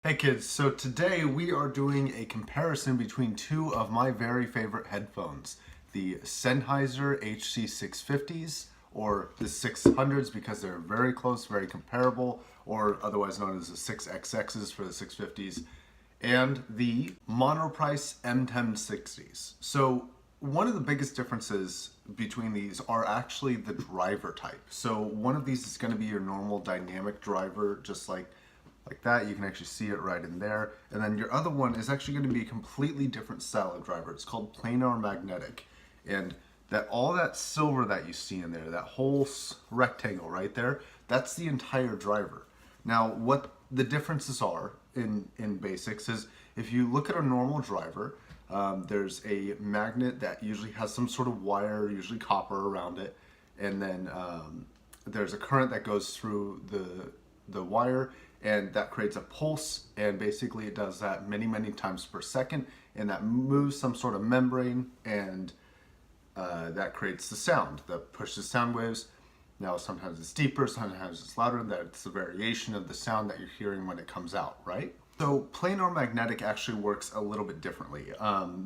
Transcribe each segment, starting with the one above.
Hey kids, so today we are doing a comparison between two of my very favorite headphones, the Sennheiser HD650s, or the 600s because they're very close, very comparable, or otherwise known as the 6XXs for the 650s, and the Monoprice M1060s. So one of the biggest differences between these are actually the driver type. So one of these is going to be your normal dynamic driver, just like that. You can actually see it right in there. And then your other one is actually going to be a completely different style of driver. It's called planar magnetic. And all that silver that you see in there, that whole rectangle right there, that's the entire driver. Now, what the differences are in basics is if you look at a normal driver, there's a magnet that usually has some sort of wire, usually copper, around it. And then there's a current that goes through the wire, and that creates a pulse, and basically it does that many times per second, and that moves some sort of membrane, and that creates the sound that pushes sound waves. Now sometimes it's deeper, sometimes it's louder. That's the variation of the sound that you're hearing when it comes out, right? So planar magnetic actually works a little bit differently.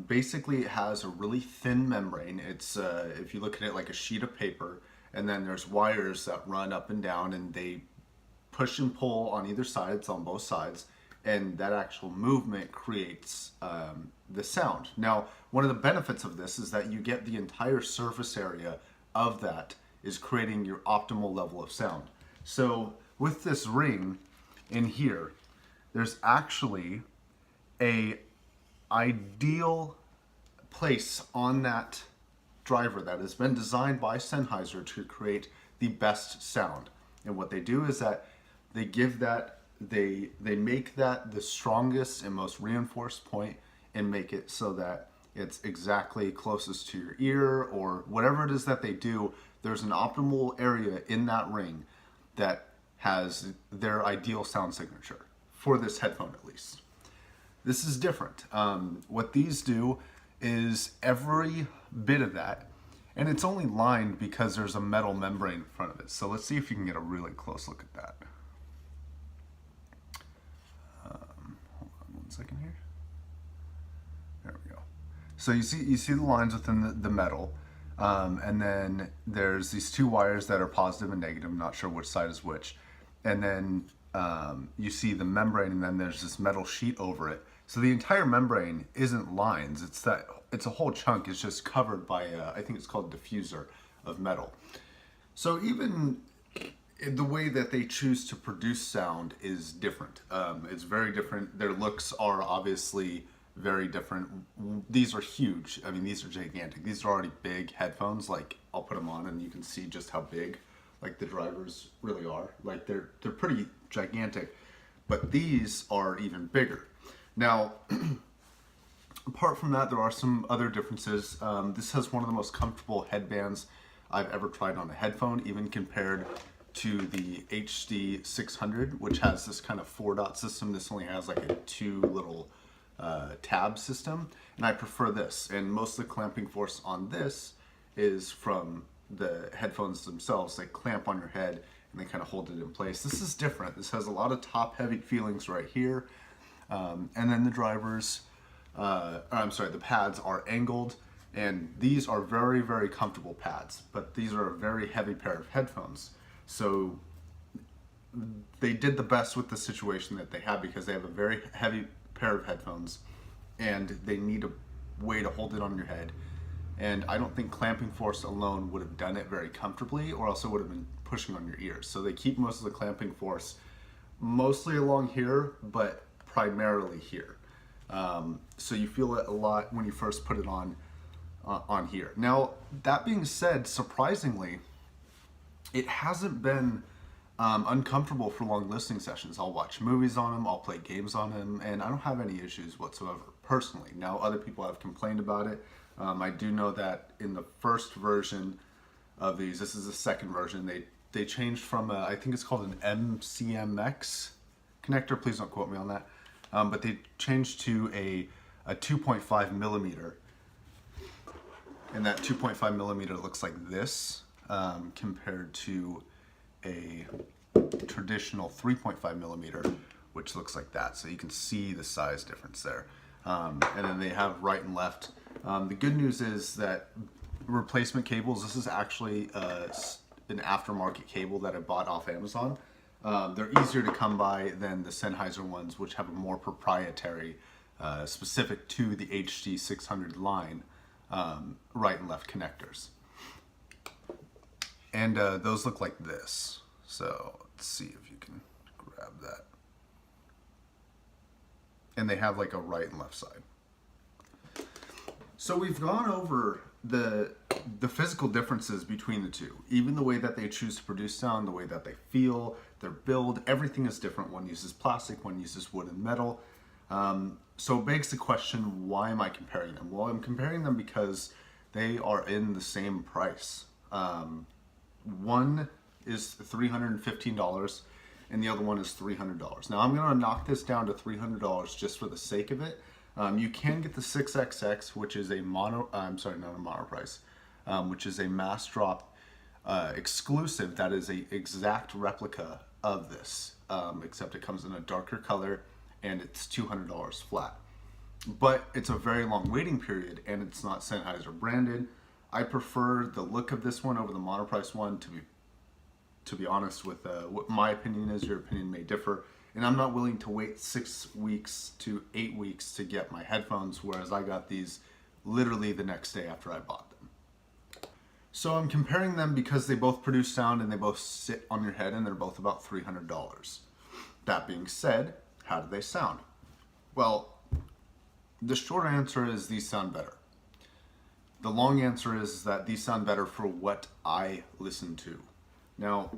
Basically it has a really thin membrane. It's if you look at it like a sheet of paper, and then there's wires that run up and down, and they push and pull on either side. It's on both sides, and that actual movement creates the sound. Now, one of the benefits of this is that you get the entire surface area of that is creating your optimal level of sound. So with this ring in here, there's actually a ideal place on that driver that has been designed by Sennheiser to create the best sound. And what they do is that they give that, they make that the strongest and most reinforced point, and make it so that it's exactly closest to your ear, or whatever it is that they do. There's an optimal area in that ring that has their ideal sound signature for this headphone, at least. This is different. What these do is every bit of that, and it's only lined because there's a metal membrane in front of it. So let's see if you can get a really close look at that. Hold on one second here. There we go. So you see the lines within the metal, and then there's these two wires that are positive and negative. I'm not sure which side is which. And then you see the membrane, and then there's this metal sheet over it. So the entire membrane isn't lines. It's a whole chunk. It's just covered by I think it's called a diffuser of metal. So even the way that they choose to produce sound is different. It's very different. Their looks are obviously very different. These are huge. I mean, these are gigantic. These are already big headphones. Like, I'll put them on and you can see just how big like the drivers really are. Like, they're pretty gigantic, but these are even bigger. Now, apart from that, there are some other differences. This has one of the most comfortable headbands I've ever tried on a headphone, even compared to the HD600, which has this kind of 4-dot system. This only has like a 2 little tab system, and I prefer this. And most of the clamping force on this is from the headphones themselves. They clamp on your head and they kind of hold it in place. This is different. This has a lot of top-heavy feelings right here, and then the drivers, the pads are angled, and these are very comfortable pads, but these are a very heavy pair of headphones. So they did the best with the situation that they have, because they have a very heavy pair of headphones and they need a way to hold it on your head. And I don't think clamping force alone would have done it very comfortably, or else it would have been pushing on your ears. So they keep most of the clamping force mostly along here, but primarily here. So you feel it a lot when you first put it on here. Now, that being said, surprisingly, it hasn't been uncomfortable for long listening sessions. I'll watch movies on them, I'll play games on them, and I don't have any issues whatsoever, personally. Now, other people have complained about it. I do know that in the first version of these, this is the second version, they changed from I think it's called an MCMX connector, please don't quote me on that, but they changed to a 2.5 millimeter, and that 2.5 millimeter looks like this, compared to a traditional 3.5 millimeter, which looks like that. So you can see the size difference there. And then they have right and left. The good news is that replacement cables, this is actually an aftermarket cable that I bought off Amazon. They're easier to come by than the Sennheiser ones, which have a more proprietary, specific to the HD600 line, right and left connectors. And those look like this. So let's see if you can grab that. And they have like a right and left side. So we've gone over the physical differences between the two. Even the way that they choose to produce sound, the way that they feel, their build, everything is different. One uses plastic, one uses wood and metal. So it begs the question, why am I comparing them? Well, I'm comparing them because they are in the same price. One is $315 and the other one is $300. Now I'm gonna knock this down to $300 just for the sake of it. You can get the 6XX, which is a Monoprice, which is a mass drop exclusive that is a exact replica of this, except it comes in a darker color and it's $200 flat. But it's a very long waiting period and it's not Sennheiser branded. I prefer the look of this one over the Monoprice one, to be honest with what my opinion is. Your opinion may differ. And I'm not willing to wait 6 weeks to 8 weeks to get my headphones, whereas I got these literally the next day after I bought them. So I'm comparing them because they both produce sound and they both sit on your head and they're both about $300. That being said, how do they sound? Well, the short answer is these sound better. The long answer is that these sound better for what I listen to. Now,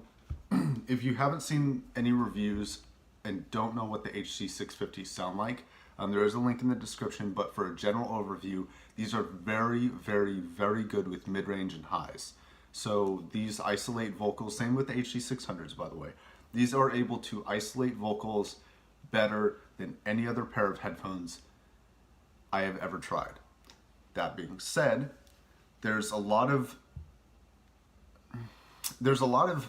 if you haven't seen any reviews and don't know what the HD650s sound like, there is a link in the description, but for a general overview, these are very, very, very good with mid-range and highs. So these isolate vocals, same with the HD600s, by the way. These are able to isolate vocals better than any other pair of headphones I have ever tried. That being said, there's a lot of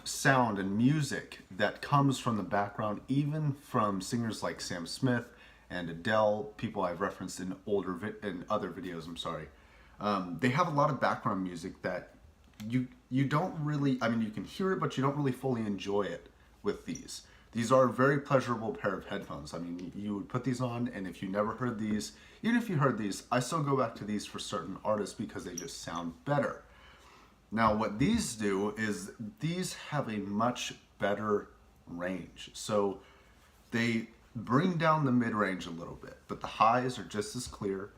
sound and music that comes from the background, even from singers like Sam Smith and Adele, people I've referenced in other videos, I'm sorry. They have a lot of background music that you don't really, I mean, you can hear it, but you don't really fully enjoy it with these. These are a very pleasurable pair of headphones. I mean, you would put these on, and if you never heard these, even if you heard these, I still go back to these for certain artists because they just sound better. Now, what these do is these have a much better range. So they bring down the mid-range a little bit, but the highs are just as clear,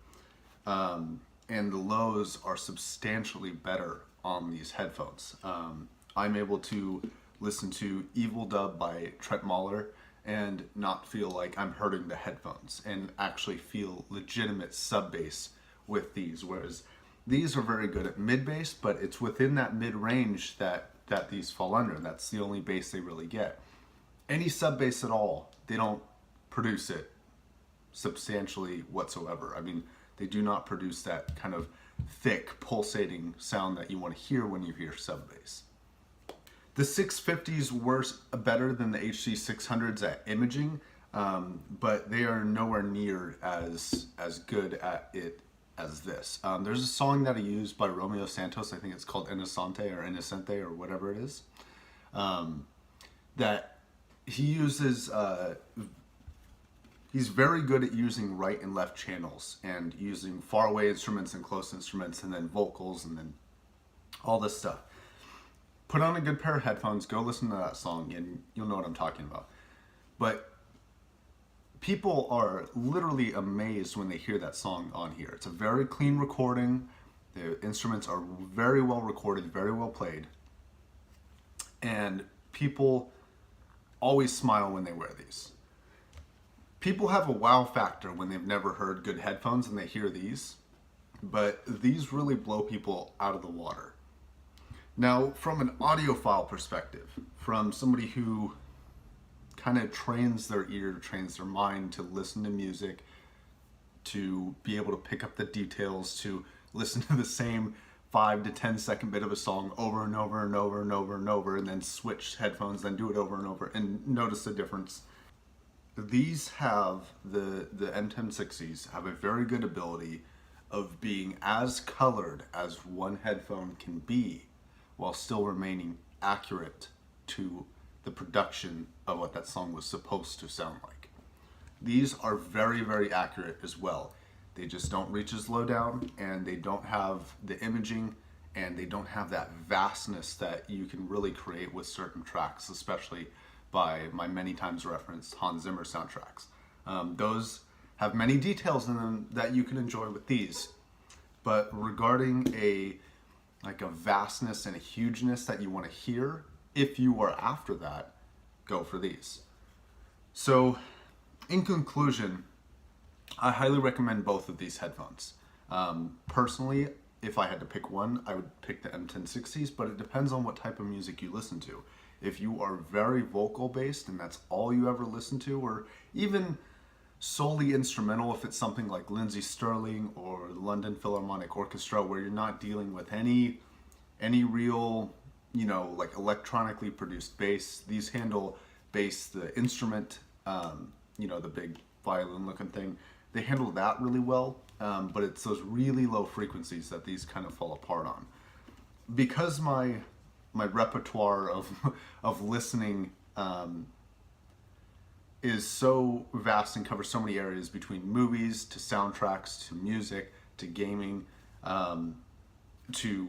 and the lows are substantially better on these headphones. I'm able to listen to Evil Dub by Trent Moller and not feel like I'm hurting the headphones and actually feel legitimate sub bass with these, whereas these are very good at mid bass, but it's within that mid range that these fall under. That's the only bass they really get. Any sub bass at all, they don't produce it substantially whatsoever. I mean, they do not produce that kind of thick pulsating sound that you want to hear when you hear sub bass. The 650s were better than the HD600s at imaging, but they are nowhere near as good at it as this. There's a song that I used by Romeo Santos, I think it's called Innocente or whatever it is, that he uses, he's very good at using right and left channels and using faraway instruments and close instruments and then vocals and then all this stuff. Put on a good pair of headphones, go listen to that song, and you'll know what I'm talking about. But people are literally amazed when they hear that song on here. It's a very clean recording. The instruments are very well recorded, very well played. And people always smile when they wear these. People have a wow factor when they've never heard good headphones and they hear these, but these really blow people out of the water. Now, from an audiophile perspective, from somebody who kind of trains their ear, trains their mind to listen to music, to be able to pick up the details, to listen to the same 5 to 10 second bit of a song over and over and over and over and over, and then switch headphones, then do it over and over, and notice the difference. These have, the M1060s have a very good ability of being as colored as one headphone can be while still remaining accurate to the production of what that song was supposed to sound like. These are very, very accurate as well. They just don't reach as low down, and they don't have the imaging, and they don't have that vastness that you can really create with certain tracks, especially by my many times referenced Hans Zimmer soundtracks. Those have many details in them that you can enjoy with these. But regarding a vastness and a hugeness that you want to hear, if you are after that, go for these. So, in conclusion, I highly recommend both of these headphones. Personally, if I had to pick one, I would pick the M1060s, but it depends on what type of music you listen to. If you are very vocal based and that's all you ever listen to, or even solely instrumental, if it's something like Lindsey Sterling or the London Philharmonic Orchestra, where you're not dealing with any real, like electronically produced bass. These handle bass, the instrument, the big violin looking thing, they handle that really well, but it's those really low frequencies that these kind of fall apart on. Because my repertoire of listening is so vast and covers so many areas, between movies to soundtracks to music to gaming to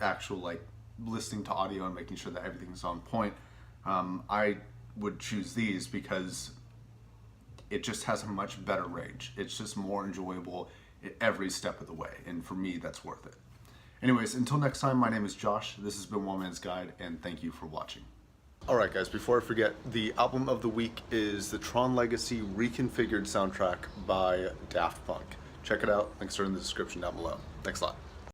actual like listening to audio and making sure that everything's on point. I would choose these because it just has a much better range. It's just more enjoyable at every step of the way, and for me, that's worth it. Anyways, until next time, my name is Josh. This has been One Man's Guide, and thank you for watching. Alright guys, before I forget, the album of the week is the Tron Legacy Reconfigured soundtrack by Daft Punk. Check it out, links are in the description down below. Thanks a lot.